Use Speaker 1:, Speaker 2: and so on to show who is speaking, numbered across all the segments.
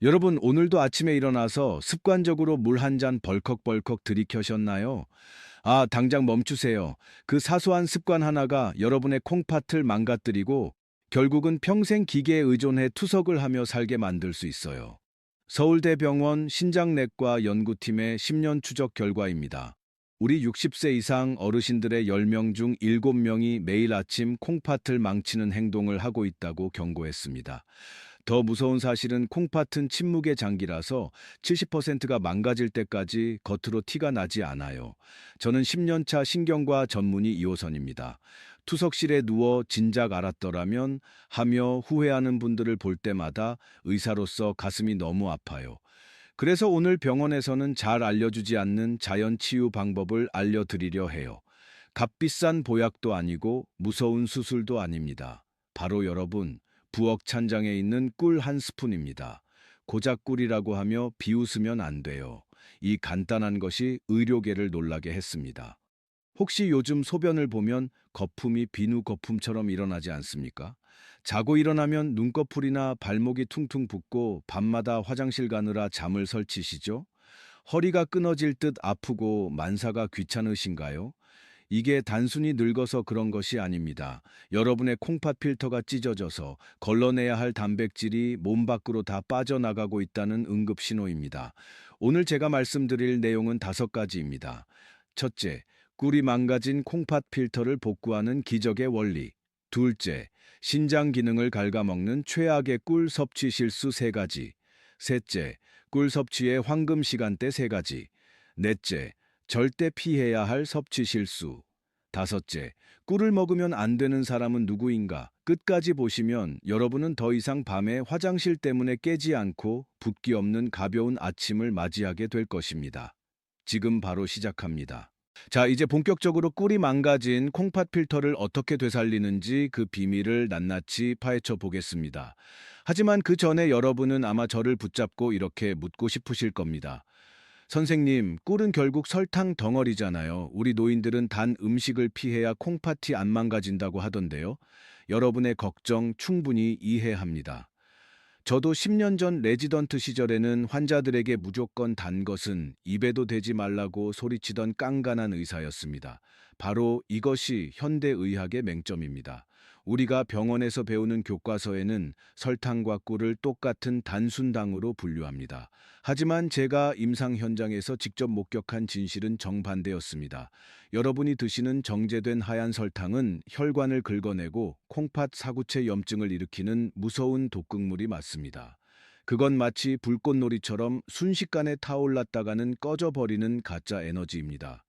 Speaker 1: 여러분, 오늘도 아침에 일어나서 습관적으로 물 한 잔 벌컥벌컥 들이켜셨나요? 당장 멈추세요. 그 사소한 습관 하나가 여러분의 콩팥을 망가뜨리고 결국은 평생 기계에 의존해 투석을 하며 살게 만들 수 있어요. 서울대병원 신장내과 연구팀의 10년 추적 결과입니다. 우리 60세 이상 어르신들의 10명 중 7명이 매일 아침 콩팥을 망치는 행동을 하고 있다고 경고했습니다. 더 무서운 사실은 콩팥은 침묵의 장기라서 70%가 망가질 때까지 겉으로 티가 나지 않아요. 저는 10년차 신경과 전문의 2호선입니다. 투석실에 누워 진작 알았더라면 하며 후회하는 분들을 볼 때마다 의사로서 가슴이 너무 아파요. 그래서 오늘 병원에서는 잘 알려주지 않는 자연 치유 방법을 알려드리려 해요. 값비싼 보약도 아니고 무서운 수술도 아닙니다. 바로 여러분, 부엌 찬장에 있는 꿀 한 스푼입니다. 고작 꿀이라고 하며 비웃으면 안 돼요. 이 간단한 것이 의료계를 놀라게 했습니다. 혹시 요즘 소변을 보면 거품이 비누 거품처럼 일어나지 않습니까? 자고 일어나면 눈꺼풀이나 발목이 퉁퉁 붓고 밤마다 화장실 가느라 잠을 설치시죠? 허리가 끊어질 듯 아프고 만사가 귀찮으신가요? 이게 단순히 늙어서 그런 것이 아닙니다. 여러분의 콩팥 필터가 찢어져서 걸러내야 할 단백질이 몸 밖으로 다 빠져나가고 있다는 응급 신호입니다. 오늘 제가 말씀드릴 내용은 5가지입니다. 첫째, 꿀이 망가진 콩팥 필터를 복구하는 기적의 원리. 둘째, 신장 기능을 갉아먹는 최악의 꿀 섭취 실수 3가지. 셋째, 꿀 섭취의 황금 시간대 3가지. 넷째, 절대 피해야 할 섭취 실수. 다섯째, 꿀을 먹으면 안 되는 사람은 누구인가? 끝까지 보시면 여러분은 더 이상 밤에 화장실 때문에 깨지 않고 붓기 없는 가벼운 아침을 맞이하게 될 것입니다. 지금 바로 시작합니다. 자, 이제 본격적으로 꿀이 망가진 콩팥 필터를 어떻게 되살리는지 그 비밀을 낱낱이 파헤쳐 보겠습니다. 하지만 그 전에 여러분은 아마 저를 붙잡고 이렇게 묻고 싶으실 겁니다. 선생님, 꿀은 결국 설탕 덩어리잖아요. 우리 노인들은 단 음식을 피해야 콩팥이 안 망가진다고 하던데요. 여러분의 걱정 충분히 이해합니다. 저도 10년 전 레지던트 시절에는 환자들에게 무조건 단 것은 입에도 대지 말라고 소리치던 깐깐한 의사였습니다. 바로 이것이 현대의학의 맹점입니다. 우리가 병원에서 배우는 교과서에는 설탕과 꿀을 똑같은 단순당으로 분류합니다. 하지만 제가 임상 현장에서 직접 목격한 진실은 정반대였습니다. 여러분이 드시는 정제된 하얀 설탕은 혈관을 긁어내고 콩팥 사구체 염증을 일으키는 무서운 독극물이 맞습니다. 그건 마치 불꽃놀이처럼 순식간에 타올랐다가는 꺼져버리는 가짜 에너지입니다.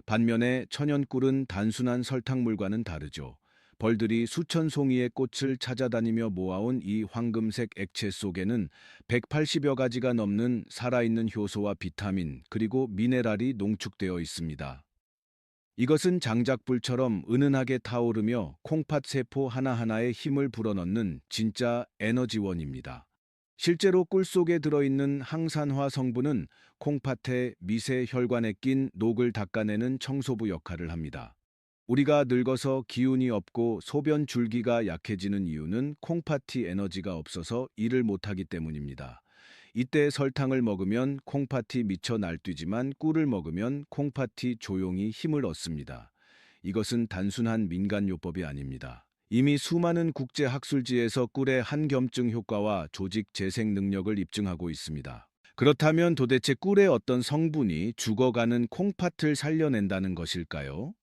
Speaker 1: 반면에 천연꿀은 단순한 설탕물과는 다르죠. 벌들이 수천 송이의 꽃을 찾아다니며 모아온 이 황금색 액체 속에는 180여 가지가 넘는 살아있는 효소와 비타민, 그리고 미네랄이 농축되어 있습니다. 이것은 장작불처럼 은은하게 타오르며 콩팥 세포 하나하나에 힘을 불어넣는 진짜 에너지원입니다. 실제로 꿀 속에 들어있는 항산화 성분은 콩팥의 미세 혈관에 낀 녹을 닦아내는 청소부 역할을 합니다. 우리가 늙어서 기운이 없고 소변 줄기가 약해지는 이유는 콩팥이 에너지가 없어서 일을 못하기 때문입니다. 이때 설탕을 먹으면 콩팥이 미쳐 날뛰지만 꿀을 먹으면 콩팥이 조용히 힘을 얻습니다. 이것은 단순한 민간요법이 아닙니다. 이미 수많은 국제 학술지에서 꿀의 한겸증 효과와 조직 재생 능력을 입증하고 있습니다. 그렇다면 도대체 꿀의 어떤 성분이 죽어가는 콩팥을 살려낸다는 것일까요?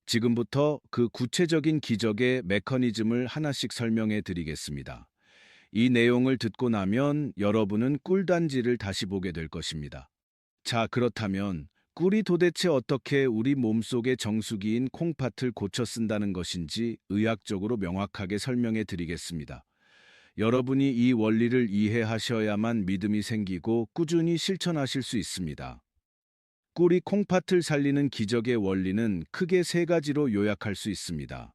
Speaker 1: 지금부터 그 구체적인 기적의 메커니즘을 하나씩 설명해 드리겠습니다. 이 내용을 듣고 나면 여러분은 꿀단지를 다시 보게 될 것입니다. 자, 그렇다면 꿀이 도대체 어떻게 우리 몸속의 정수기인 콩팥을 고쳐 쓴다는 것인지 의학적으로 명확하게 설명해 드리겠습니다. 여러분이 이 원리를 이해하셔야만 믿음이 생기고 꾸준히 실천하실 수 있습니다. 꿀이 콩팥을 살리는 기적의 원리는 크게 3가지로 요약할 수 있습니다.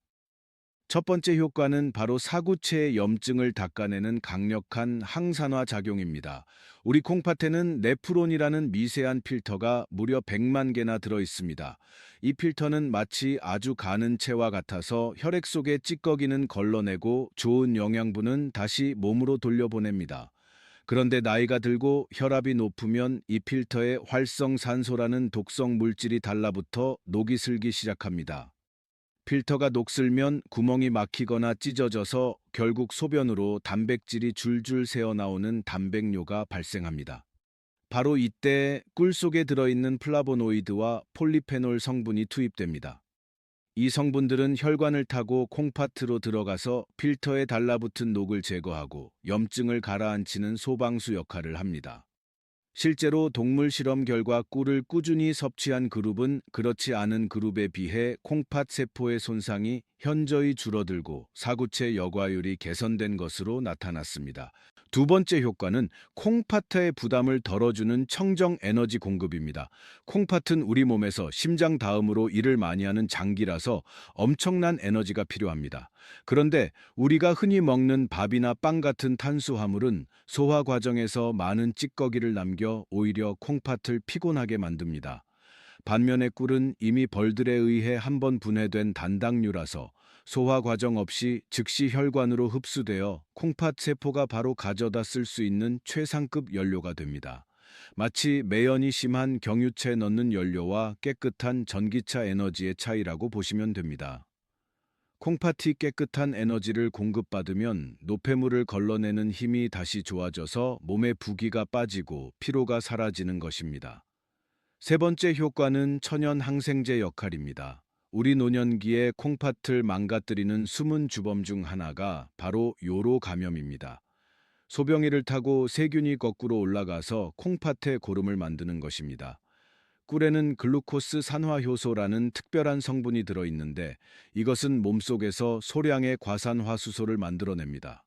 Speaker 1: 첫 번째 효과는 바로 사구체의 염증을 닦아내는 강력한 항산화 작용입니다. 우리 콩팥에는 네프론이라는 미세한 필터가 무려 100만 개나 들어 있습니다. 이 필터는 마치 아주 가는 채와 같아서 혈액 속의 찌꺼기는 걸러내고 좋은 영양분은 다시 몸으로 돌려보냅니다. 그런데 나이가 들고 혈압이 높으면 이 필터에 활성산소라는 독성 물질이 달라붙어 녹이 슬기 시작합니다. 필터가 녹슬면 구멍이 막히거나 찢어져서 결국 소변으로 단백질이 줄줄 새어나오는 단백뇨가 발생합니다. 바로 이때 꿀 속에 들어있는 플라보노이드와 폴리페놀 성분이 투입됩니다. 이 성분들은 혈관을 타고 콩팥으로 들어가서 필터에 달라붙은 녹을 제거하고 염증을 가라앉히는 소방수 역할을 합니다. 실제로 동물 실험 결과 꿀을 꾸준히 섭취한 그룹은 그렇지 않은 그룹에 비해 콩팥 세포의 손상이 현저히 줄어들고 사구체 여과율이 개선된 것으로 나타났습니다. 두 번째 효과는 콩팥의 부담을 덜어주는 청정 에너지 공급입니다. 콩팥은 우리 몸에서 심장 다음으로 일을 많이 하는 장기라서 엄청난 에너지가 필요합니다. 그런데 우리가 흔히 먹는 밥이나 빵 같은 탄수화물은 소화 과정에서 많은 찌꺼기를 남겨 오히려 콩팥을 피곤하게 만듭니다. 반면에 꿀은 이미 벌들에 의해 한번 분해된 단당류라서 소화 과정 없이 즉시 혈관으로 흡수되어 콩팥 세포가 바로 가져다 쓸 수 있는 최상급 연료가 됩니다. 마치 매연이 심한 경유차에 넣는 연료와 깨끗한 전기차 에너지의 차이라고 보시면 됩니다. 콩팥이 깨끗한 에너지를 공급받으면 노폐물을 걸러내는 힘이 다시 좋아져서 몸의 부기가 빠지고 피로가 사라지는 것입니다. 세 번째 효과는 천연 항생제 역할입니다. 우리 노년기에 콩팥을 망가뜨리는 숨은 주범 중 하나가 바로 요로 감염입니다. 소변기를 타고 세균이 거꾸로 올라가서 콩팥에 고름을 만드는 것입니다. 꿀에는 글루코스 산화효소라는 특별한 성분이 들어있는데 이것은 몸속에서 소량의 과산화수소를 만들어냅니다.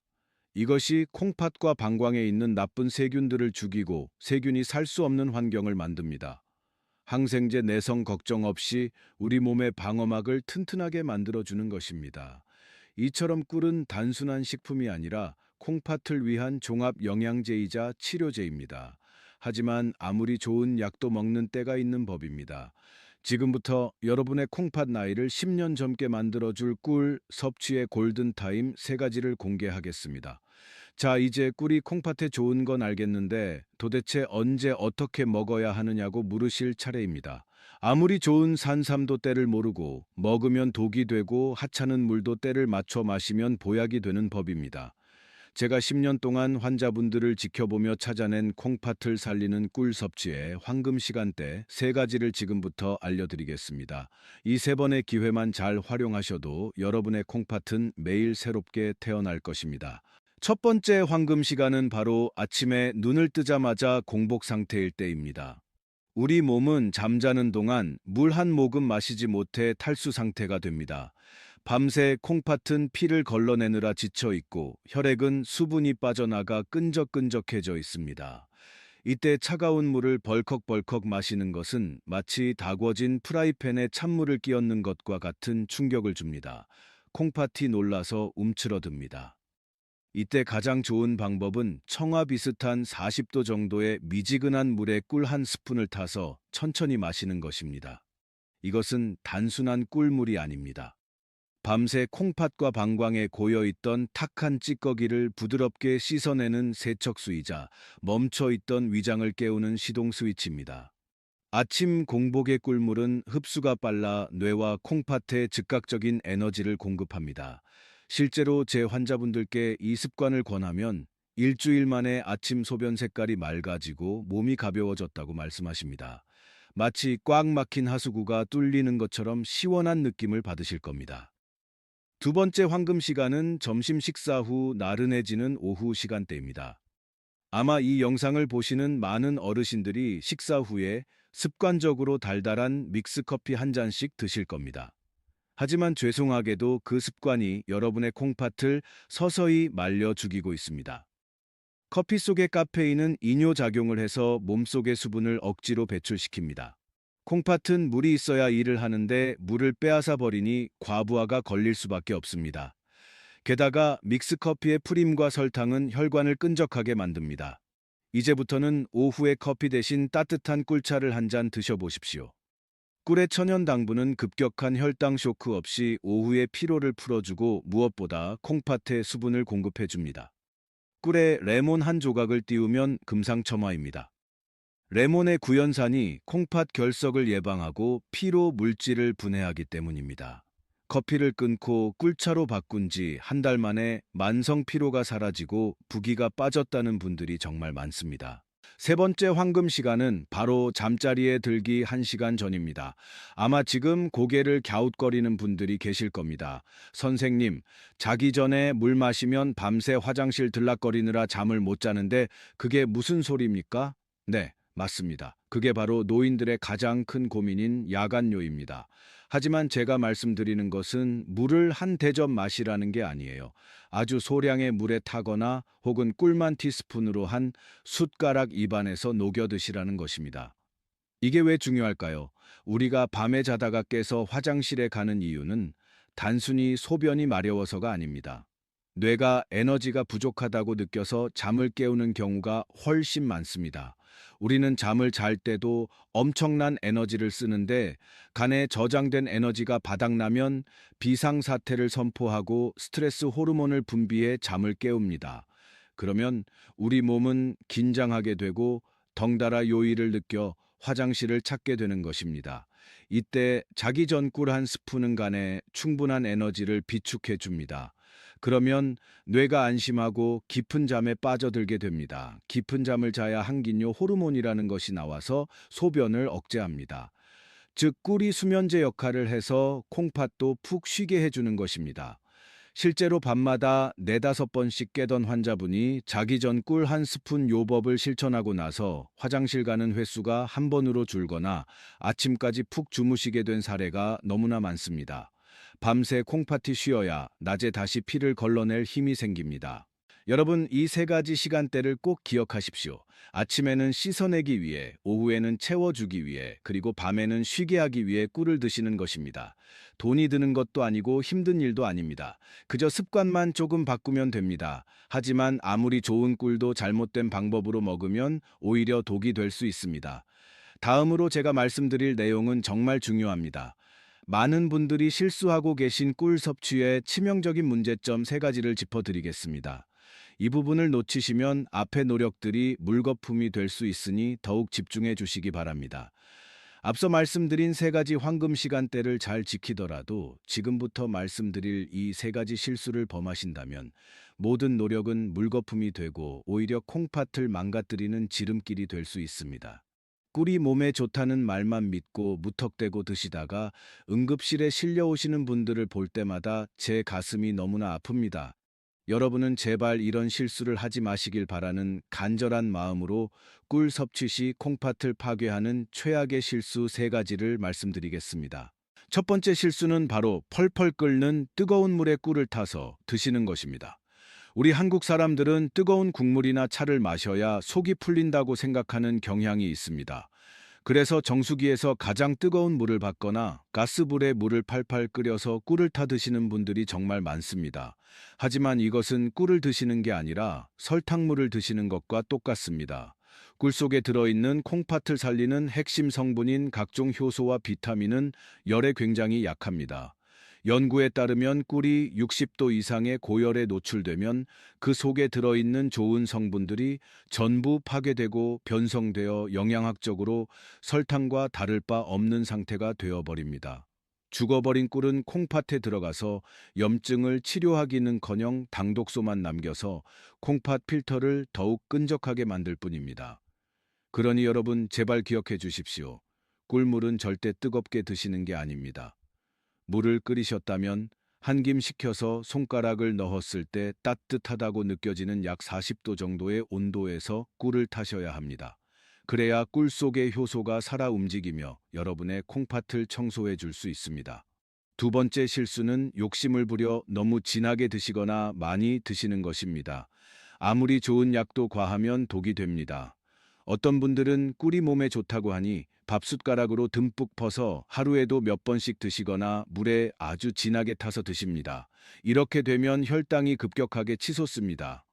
Speaker 1: 이것이 콩팥과 방광에 있는 나쁜 세균들을 죽이고 세균이 살 수 없는 환경을 만듭니다. 항생제 내성 걱정 없이 우리 몸의 방어막을 튼튼하게 만들어주는 것입니다. 이처럼 꿀은 단순한 식품이 아니라 콩팥을 위한 종합 영양제이자 치료제입니다. 하지만 아무리 좋은 약도 먹는 때가 있는 법입니다. 지금부터 여러분의 콩팥 나이를 10년 젊게 만들어줄 꿀 섭취의 골든타임 세 가지를 공개하겠습니다. 자, 이제 꿀이 콩팥에 좋은 건 알겠는데 도대체 언제 어떻게 먹어야 하느냐고 물으실 차례입니다. 아무리 좋은 산삼도 때를 모르고 먹으면 독이 되고 하찮은 물도 때를 맞춰 마시면 보약이 되는 법입니다. 제가 10년 동안 환자분들을 지켜보며 찾아낸 콩팥을 살리는 꿀 섭취의 황금 시간대 세 가지를 지금부터 알려드리겠습니다. 이 세 번의 기회만 잘 활용하셔도 여러분의 콩팥은 매일 새롭게 태어날 것입니다. 첫 번째 황금 시간은 바로 아침에 눈을 뜨자마자 공복 상태일 때입니다. 우리 몸은 잠자는 동안 물 한 모금 마시지 못해 탈수 상태가 됩니다. 밤새 콩팥은 피를 걸러내느라 지쳐 있고 혈액은 수분이 빠져나가 끈적끈적해져 있습니다. 이때 차가운 물을 벌컥벌컥 마시는 것은 마치 다궈진 프라이팬에 찬물을 끼얹는 것과 같은 충격을 줍니다. 콩팥이 놀라서 움츠러듭니다. 이때 가장 좋은 방법은 청아 비슷한 40도 정도의 미지근한 물에 꿀 한 스푼을 타서 천천히 마시는 것입니다. 이것은 단순한 꿀물이 아닙니다. 밤새 콩팥과 방광에 고여있던 탁한 찌꺼기를 부드럽게 씻어내는 세척수이자 멈춰있던 위장을 깨우는 시동 스위치입니다. 아침 공복의 꿀물은 흡수가 빨라 뇌와 콩팥에 즉각적인 에너지를 공급합니다. 실제로 제 환자분들께 이 습관을 권하면 일주일 만에 아침 소변 색깔이 맑아지고 몸이 가벼워졌다고 말씀하십니다. 마치 꽉 막힌 하수구가 뚫리는 것처럼 시원한 느낌을 받으실 겁니다. 두 번째 황금 시간은 점심 식사 후 나른해지는 오후 시간대입니다. 아마 이 영상을 보시는 많은 어르신들이 식사 후에 습관적으로 달달한 믹스커피 한 잔씩 드실 겁니다. 하지만 죄송하게도 그 습관이 여러분의 콩팥을 서서히 말려 죽이고 있습니다. 커피 속의 카페인은 이뇨작용을 해서 몸속의 수분을 억지로 배출시킵니다. 콩팥은 물이 있어야 일을 하는데 물을 빼앗아 버리니 과부하가 걸릴 수밖에 없습니다. 게다가 믹스커피의 프림과 설탕은 혈관을 끈적하게 만듭니다. 이제부터는 오후에 커피 대신 따뜻한 꿀차를 한 잔 드셔보십시오. 꿀의 천연 당분은 급격한 혈당 쇼크 없이 오후의 피로를 풀어주고 무엇보다 콩팥에 수분을 공급해줍니다. 꿀에 레몬 한 조각을 띄우면 금상첨화입니다. 레몬의 구연산이 콩팥 결석을 예방하고 피로 물질을 분해하기 때문입니다. 커피를 끊고 꿀차로 바꾼 지 한 달 만에 만성 피로가 사라지고 부기가 빠졌다는 분들이 정말 많습니다. 세 번째 황금 시간은 바로 잠자리에 들기 1시간 전입니다. 아마 지금 고개를 갸웃거리는 분들이 계실 겁니다. 선생님, 자기 전에 물 마시면 밤새 화장실 들락거리느라 잠을 못 자는데 그게 무슨 소리입니까? 네, 맞습니다. 그게 바로 노인들의 가장 큰 고민인 야간요입니다. 하지만 제가 말씀드리는 것은 물을 한 대접 마시라는 게 아니에요. 아주 소량의 물에 타거나 혹은 꿀만 티스푼으로 한 숟가락 입안에서 녹여 드시라는 것입니다. 이게 왜 중요할까요? 우리가 밤에 자다가 깨서 화장실에 가는 이유는 단순히 소변이 마려워서가 아닙니다. 뇌가 에너지가 부족하다고 느껴서 잠을 깨우는 경우가 훨씬 많습니다. 우리는 잠을 잘 때도 엄청난 에너지를 쓰는데 간에 저장된 에너지가 바닥나면 비상사태를 선포하고 스트레스 호르몬을 분비해 잠을 깨웁니다. 그러면 우리 몸은 긴장하게 되고 덩달아 요일을 느껴 화장실을 찾게 되는 것입니다. 이때 자기 전 꿀 한 스푼은 간에 충분한 에너지를 비축해 줍니다. 그러면 뇌가 안심하고 깊은 잠에 빠져들게 됩니다. 깊은 잠을 자야 항긴료 호르몬이라는 것이 나와서 소변을 억제합니다. 즉 꿀이 수면제 역할을 해서 콩팥도 푹 쉬게 해주는 것입니다. 실제로 밤마다 4~5번씩 깨던 환자분이 자기 전 꿀 한 스푼 요법을 실천하고 나서 화장실 가는 횟수가 한 번으로 줄거나 아침까지 푹 주무시게 된 사례가 너무나 많습니다. 밤새 콩팥이 쉬어야 낮에 다시 피를 걸러낼 힘이 생깁니다. 여러분, 이 세 가지 시간대를 꼭 기억하십시오. 아침에는 씻어내기 위해, 오후에는 채워주기 위해, 그리고 밤에는 쉬게 하기 위해 꿀을 드시는 것입니다. 돈이 드는 것도 아니고 힘든 일도 아닙니다. 그저 습관만 조금 바꾸면 됩니다. 하지만 아무리 좋은 꿀도 잘못된 방법으로 먹으면 오히려 독이 될 수 있습니다. 다음으로 제가 말씀드릴 내용은 정말 중요합니다. 많은 분들이 실수하고 계신 꿀 섭취의 치명적인 문제점 3가지를 짚어드리겠습니다. 이 부분을 놓치시면 앞의 노력들이 물거품이 될 수 있으니 더욱 집중해 주시기 바랍니다. 앞서 말씀드린 3가지 황금 시간대를 잘 지키더라도 지금부터 말씀드릴 이 3가지 실수를 범하신다면 모든 노력은 물거품이 되고 오히려 콩팥을 망가뜨리는 지름길이 될 수 있습니다. 꿀이 몸에 좋다는 말만 믿고 무턱대고 드시다가 응급실에 실려오시는 분들을 볼 때마다 제 가슴이 너무나 아픕니다. 여러분은 제발 이런 실수를 하지 마시길 바라는 간절한 마음으로 꿀 섭취 시 콩팥을 파괴하는 최악의 실수 3가지를 말씀드리겠습니다. 첫 번째 실수는 바로 펄펄 끓는 뜨거운 물에 꿀을 타서 드시는 것입니다. 우리 한국 사람들은 뜨거운 국물이나 차를 마셔야 속이 풀린다고 생각하는 경향이 있습니다. 그래서 정수기에서 가장 뜨거운 물을 받거나 가스불에 물을 팔팔 끓여서 꿀을 타 드시는 분들이 정말 많습니다. 하지만 이것은 꿀을 드시는 게 아니라 설탕물을 드시는 것과 똑같습니다. 꿀 속에 들어있는 콩팥을 살리는 핵심 성분인 각종 효소와 비타민은 열에 굉장히 약합니다. 연구에 따르면 꿀이 60도 이상의 고열에 노출되면 그 속에 들어있는 좋은 성분들이 전부 파괴되고 변성되어 영양학적으로 설탕과 다를 바 없는 상태가 되어버립니다. 죽어버린 꿀은 콩팥에 들어가서 염증을 치료하기는커녕 당독소만 남겨서 콩팥 필터를 더욱 끈적하게 만들 뿐입니다. 그러니 여러분 제발 기억해 주십시오. 꿀물은 절대 뜨겁게 드시는 게 아닙니다. 물을 끓이셨다면 한 김 식혀서 손가락을 넣었을 때 따뜻하다고 느껴지는 약 40도 정도의 온도에서 꿀을 타셔야 합니다. 그래야 꿀 속의 효소가 살아 움직이며 여러분의 콩팥을 청소해 줄 수 있습니다. 두 번째 실수는 욕심을 부려 너무 진하게 드시거나 많이 드시는 것입니다. 아무리 좋은 약도 과하면 독이 됩니다. 어떤 분들은 꿀이 몸에 좋다고 하니 밥숟가락으로 듬뿍 퍼서 하루에도 몇 번씩 드시거나 물에 아주 진하게 타서 드십니다. 이렇게 되면 혈당이 급격하게 치솟습니다.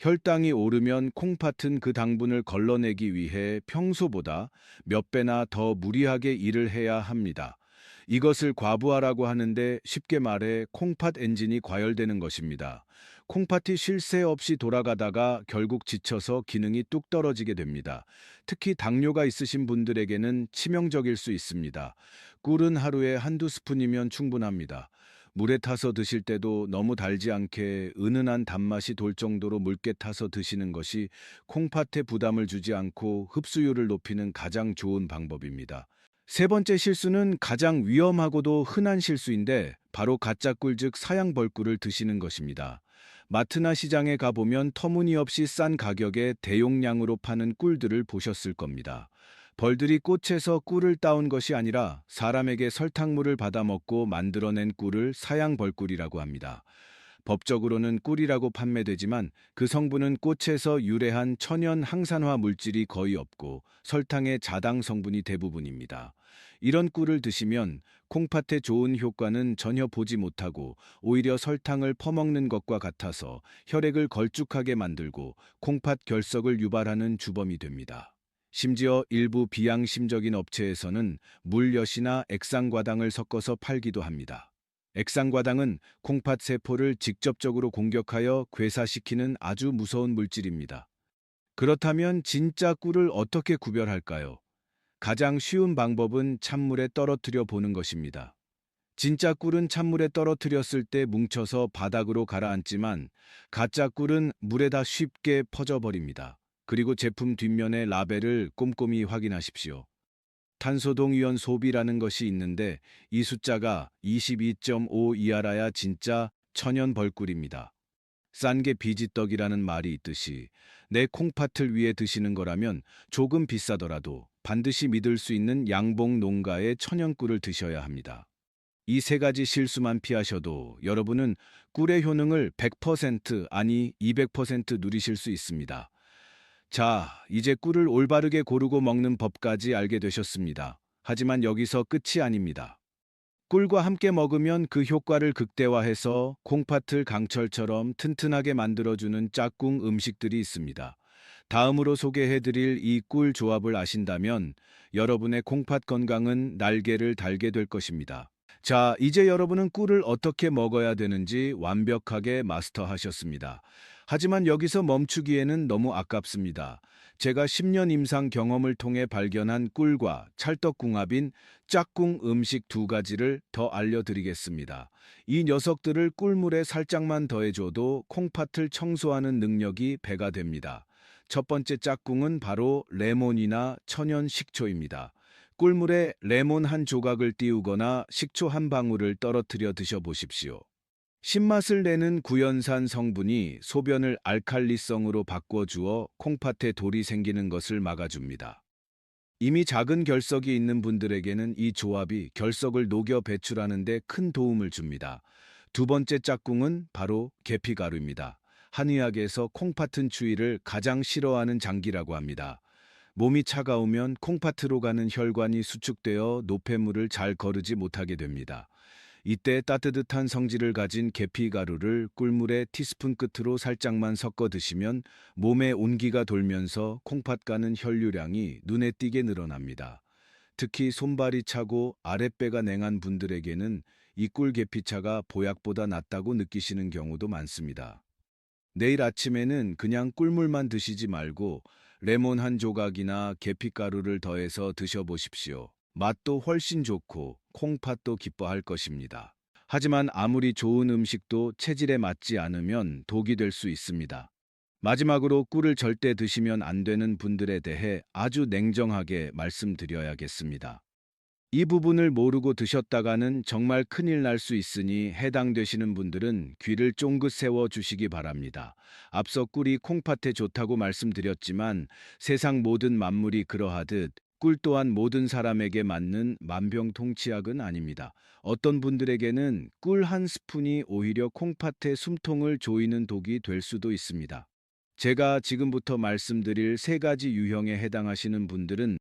Speaker 1: 혈당이 오르면 콩팥은 그 당분을 걸러내기 위해 평소보다 몇 배나 더 무리하게 일을 해야 합니다. 이것을 과부하라고 하는데 쉽게 말해 콩팥 엔진이 과열되는 것입니다. 콩팥이 쉴 새 없이 돌아가다가 결국 지쳐서 기능이 뚝 떨어지게 됩니다. 특히 당뇨가 있으신 분들에게는 치명적일 수 있습니다. 꿀은 하루에 한두 스푼이면 충분합니다. 물에 타서 드실 때도 너무 달지 않게 은은한 단맛이 돌 정도로 묽게 타서 드시는 것이 콩팥에 부담을 주지 않고 흡수율을 높이는 가장 좋은 방법입니다. 세 번째 실수는 가장 위험하고도 흔한 실수인데 바로 가짜 꿀 즉 사양 벌꿀을 드시는 것입니다. 마트나 시장에 가보면 터무니없이 싼 가격에 대용량으로 파는 꿀들을 보셨을 겁니다. 벌들이 꽃에서 꿀을 따온 것이 아니라 사람에게 설탕물을 받아먹고 만들어낸 꿀을 사양 벌꿀이라고 합니다. 법적으로는 꿀이라고 판매되지만 그 성분은 꽃에서 유래한 천연 항산화 물질이 거의 없고 설탕의 자당 성분이 대부분입니다. 이런 꿀을 드시면 콩팥에 좋은 효과는 전혀 보지 못하고 오히려 설탕을 퍼먹는 것과 같아서 혈액을 걸쭉하게 만들고 콩팥 결석을 유발하는 주범이 됩니다. 심지어 일부 비양심적인 업체에서는 물엿이나 액상과당을 섞어서 팔기도 합니다. 액상과당은 콩팥 세포를 직접적으로 공격하여 괴사시키는 아주 무서운 물질입니다. 그렇다면 진짜 꿀을 어떻게 구별할까요? 가장 쉬운 방법은 찬물에 떨어뜨려 보는 것입니다. 진짜 꿀은 찬물에 떨어뜨렸을 때 뭉쳐서 바닥으로 가라앉지만 가짜 꿀은 물에다 쉽게 퍼져버립니다. 그리고 제품 뒷면의 라벨을 꼼꼼히 확인하십시오. 탄소동위원 소비라는 것이 있는데 이 숫자가 22.5 이하라야 진짜 천연 벌꿀입니다. 싼 게 비지떡이라는 말이 있듯이 내 콩팥을 위해 드시는 거라면 조금 비싸더라도 반드시 믿을 수 있는 양봉 농가의 천연꿀을 드셔야 합니다. 이 세 가지 실수만 피하셔도 여러분은 꿀의 효능을 100% 아니 200% 누리실 수 있습니다. 자, 이제 꿀을 올바르게 고르고 먹는 법까지 알게 되셨습니다. 하지만 여기서 끝이 아닙니다. 꿀과 함께 먹으면 그 효과를 극대화해서 콩팥을 강철처럼 튼튼하게 만들어주는 짝꿍 음식들이 있습니다. 다음으로 소개해드릴 이 꿀 조합을 아신다면 여러분의 콩팥 건강은 날개를 달게 될 것입니다. 자, 이제 여러분은 꿀을 어떻게 먹어야 되는지 완벽하게 마스터하셨습니다. 하지만 여기서 멈추기에는 너무 아깝습니다. 제가 10년 임상 경험을 통해 발견한 꿀과 찰떡궁합인 짝꿍 음식 두 가지를 더 알려드리겠습니다. 이 녀석들을 꿀물에 살짝만 더해줘도 콩팥을 청소하는 능력이 배가 됩니다. 첫 번째 짝꿍은 바로 레몬이나 천연 식초입니다. 꿀물에 레몬 한 조각을 띄우거나 식초 한 방울을 떨어뜨려 드셔보십시오. 신맛을 내는 구연산 성분이 소변을 알칼리성으로 바꿔주어 콩팥에 돌이 생기는 것을 막아줍니다. 이미 작은 결석이 있는 분들에게는 이 조합이 결석을 녹여 배출하는 데 큰 도움을 줍니다. 두 번째 짝꿍은 바로 계피가루입니다. 한의학에서 콩팥은 추위를 가장 싫어하는 장기라고 합니다. 몸이 차가우면 콩팥으로 가는 혈관이 수축되어 노폐물을 잘 거르지 못하게 됩니다. 이때 따뜻한 성질을 가진 계피가루를 꿀물에 티스푼 끝으로 살짝만 섞어 드시면 몸에 온기가 돌면서 콩팥 가는 혈류량이 눈에 띄게 늘어납니다. 특히 손발이 차고 아랫배가 냉한 분들에게는 이 꿀계피차가 보약보다 낫다고 느끼시는 경우도 많습니다. 내일 아침에는 그냥 꿀물만 드시지 말고 레몬 한 조각이나 계피가루를 더해서 드셔보십시오. 맛도 훨씬 좋고 콩팥도 기뻐할 것입니다. 하지만 아무리 좋은 음식도 체질에 맞지 않으면 독이 될 수 있습니다. 마지막으로 꿀을 절대 드시면 안 되는 분들에 대해 아주 냉정하게 말씀드려야겠습니다. 이 부분을 모르고 드셨다가는 정말 큰일 날 수 있으니 해당되시는 분들은 귀를 쫑긋 세워 주시기 바랍니다. 앞서 꿀이 콩팥에 좋다고 말씀드렸지만 세상 모든 만물이 그러하듯 꿀 또한 모든 사람에게 맞는 만병통치약은 아닙니다. 어떤 분들에게는 꿀 한 스푼이 오히려 콩팥의 숨통을 조이는 독이 될 수도 있습니다. 제가 지금부터 말씀드릴 세 가지 유형에 해당하시는 분들은